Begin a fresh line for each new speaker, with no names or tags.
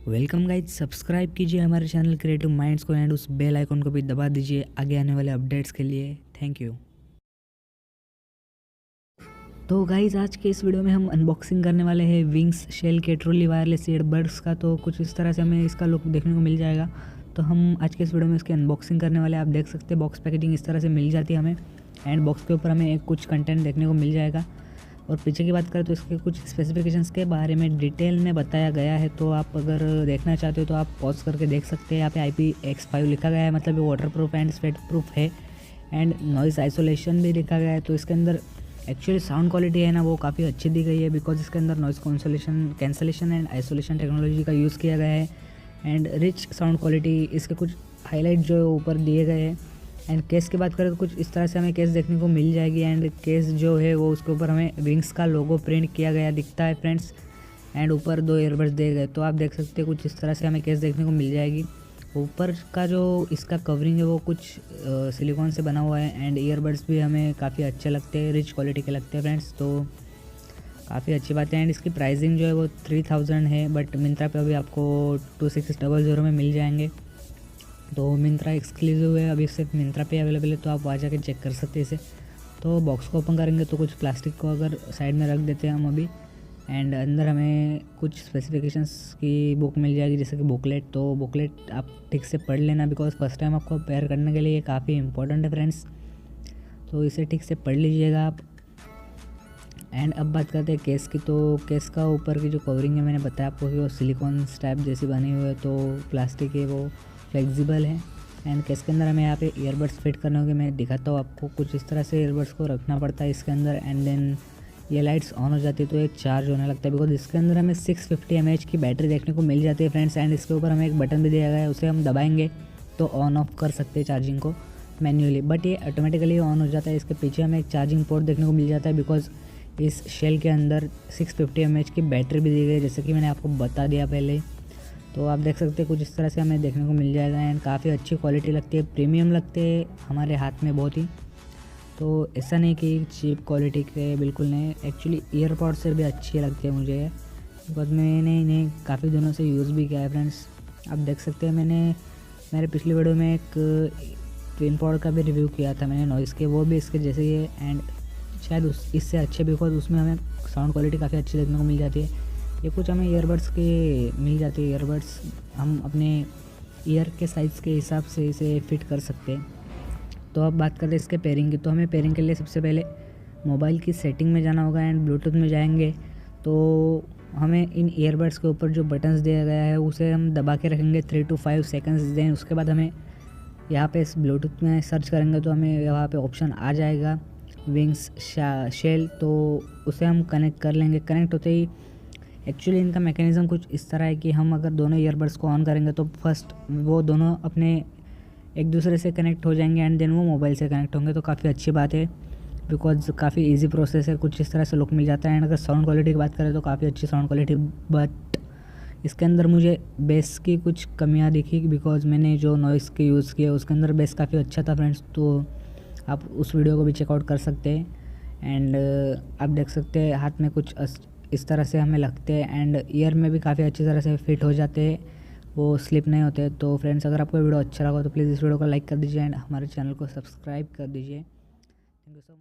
Welcome guys, subscribe कीजिए हमारे channel creative minds को एंड उस बेल आइकन को भी दबा दीजिए आगे आने वाले अपडेट्स के लिए। Thank you. तो गाइज आज के इस वीडियो में हम अनबॉक्सिंग करने वाले हैं विंग्स शेल के ट्रूली वायरलेस ईयरबड्स का। तो कुछ इस तरह से हमें इसका लुक देखने को मिल जाएगा। तो हम आज के इस वीडियो में इसकी अनबॉक्सिंग करने वाले हैं। आप देख सकते हैं बॉक्स पैकेजिंग इस तरह से मिल जाती है हमें, एंड बॉक्स के ऊपर हमें एक कुछ कंटेंट देखने को मिल जाएगा। और पीछे की बात करें तो इसके कुछ स्पेसिफिकेशंस के बारे में डिटेल में बताया गया है। तो आप अगर देखना चाहते हो तो आप पॉज करके देख सकते हैं। यहाँ पे IPX5 लिखा गया है, मतलब ये water proof and sweat proof है, एंड नॉइज़ आइसोलेशन भी लिखा गया है। तो इसके अंदर एक्चुअली साउंड क्वालिटी है ना, वो काफ़ी अच्छी दी गई है, बिकॉज इसके अंदर noise cancellation and isolation technology का यूज़ किया गया है। एंड रिच साउंड क्वालिटी, इसके कुछ हाईलाइट जो ऊपर दिए गए हैं। एंड केस की बात करें तो कुछ इस तरह से हमें केस देखने को मिल जाएगी। एंड केस जो है वो उसके ऊपर हमें विंग्स का लोगो प्रिंट किया गया दिखता है फ्रेंड्स। एंड ऊपर 2 ईयरबड्स दिए गए। तो आप देख सकते हैं कुछ इस तरह से हमें केस देखने को मिल जाएगी। ऊपर का जो इसका कवरिंग है वो कुछ सिलिकॉन से बना हुआ है। एंड ईयरबड्स भी हमें काफ़ी अच्छे लगते हैं, रिच क्वालिटी के लगते हैं फ्रेंड्स। तो काफ़ी अच्छी बात है। एंड इसकी प्राइसिंग जो है वो 3000 है, बट मिंत्रा पे अभी आपको 2600 में मिल जाएंगे। तो मिंत्रा एक्सक्लूसिव है, अभी सिर्फ मिंत्रा पे अवेलेबल है। तो आप वहाँ जाके चेक कर सकते हैं इसे। तो बॉक्स को ओपन करेंगे तो कुछ प्लास्टिक को अगर साइड में रख देते हैं हम अभी, एंड अंदर हमें कुछ स्पेसिफिकेशंस की बुक मिल जाएगी, जैसे कि बुकलेट। तो बुकलेट आप ठीक से पढ़ लेना, बिकॉज फर्स्ट टाइम आपको पेयर करने के लिए ये काफ़ी इंपॉर्टेंट है फ्रेंड्स। तो इसे ठीक से पढ़ लीजिएगा आप। एंड अब बात करते हैं केस की। तो केस का ऊपर की जो कवरिंग है, मैंने बताया आपको कि वो सिलिकॉन स्ट्रैप जैसी बनी हुई है। तो प्लास्टिक है, वो फ्लेक्सिबल है। एंड केस के अंदर हमें यहाँ पे ईयरबड्स फिट करने होंगे। मैं दिखाता हूँ आपको। कुछ इस तरह से ईयरबड्स को रखना पड़ता है इसके अंदर, एंड देन ये लाइट्स ऑन हो जाती है तो एक चार्ज होने लगता है, बिकॉज इसके अंदर हमें 650 mAh की बैटरी देखने को मिल जाती है फ्रेंड्स। एंड इसके ऊपर हमें एक बटन भी दिया गया है, उसे हम दबाएंगे तो ऑन ऑफ कर सकते हैं चार्जिंग को मैन्युअली, बट ये ऑटोमेटिकली ऑन हो जाता है। इसके पीछे हमें एक चार्जिंग पोर्ट देखने को मिल जाता है, बिकॉज इस शेल के अंदर 650 mAh की बैटरी भी दी गई है, जैसे कि मैंने आपको बता दिया पहले। तो आप देख सकते हैं कुछ इस तरह से हमें देखने को मिल जाएगा। एंड काफ़ी अच्छी क्वालिटी लगती है, प्रीमियम लगते हैं हमारे हाथ में बहुत ही। तो ऐसा नहीं कि चीप क्वालिटी के, बिल्कुल नहीं। एक्चुअली ईयरपॉड से भी अच्छी लगती है मुझे, बिकॉज मैंने इन्हें काफ़ी दिनों से यूज़ भी किया है फ्रेंड्स। आप देख सकते हैं मैंने मेरे पिछली वीडियो में एक ट्विन पॉड का भी रिव्यू किया था मैंने नॉइज़ के, वो भी इसके जैसे ही है। एंड शायद इससे अच्छे, बिकॉज उसमें हमें साउंड क्वालिटी काफ़ी अच्छी देखने को मिल जाती है। ये कुछ हमें ईयरबड्स के मिल जाती है। ईयरबड्स हम अपने ईयर के साइज़ के हिसाब से इसे फिट कर सकते हैं। तो अब बात करते हैं इसके पेयरिंग की। तो हमें पेयरिंग के लिए सबसे पहले मोबाइल की सेटिंग में जाना होगा, एंड ब्लूटूथ में जाएंगे। तो हमें इन ईयरबड्स के ऊपर जो बटन्स दिया गया है उसे हम दबा के रखेंगे 3 to 5 सेकंड्स दें। उसके बाद हमें यहाँ पे इस ब्लूटूथ में सर्च करेंगे तो हमें यहाँ पे ऑप्शन आ जाएगा विंग्स शेल। तो उसे हम कनेक्ट कर लेंगे। कनेक्ट होते ही एक्चुअली इनका मैकेनिज़्म कुछ इस तरह है कि हम अगर दोनों ईयरबड्स को ऑन करेंगे तो फर्स्ट वो दोनों अपने एक दूसरे से कनेक्ट हो जाएंगे, एंड देन वो मोबाइल से कनेक्ट होंगे। तो काफ़ी अच्छी बात है, बिकॉज काफ़ी इजी प्रोसेस है। कुछ इस तरह से लुक मिल जाता है। एंड अगर साउंड क्वालिटी की बात करें तो काफ़ी अच्छी साउंड क्वालिटी, बट इसके अंदर मुझे बेस की कुछ कमियाँ दिखी, बिकॉज मैंने जो नॉइज़ के यूज़ किया उसके अंदर बेस काफ़ी अच्छा था फ्रेंड्स। तो आप उस वीडियो को भी चेकआउट कर सकते हैं। एंड आप देख सकते हैं हाथ में कुछ इस तरह से हमें लगते हैं, एंड ईयर में भी काफ़ी अच्छी तरह से फिट हो जाते हैं, वो स्लिप नहीं होते। तो फ्रेंड्स, अगर आपको वीडियो अच्छा लगा तो प्लीज़ इस वीडियो को लाइक कर दीजिए, एंड हमारे चैनल को सब्सक्राइब कर दीजिए। Thank you so much.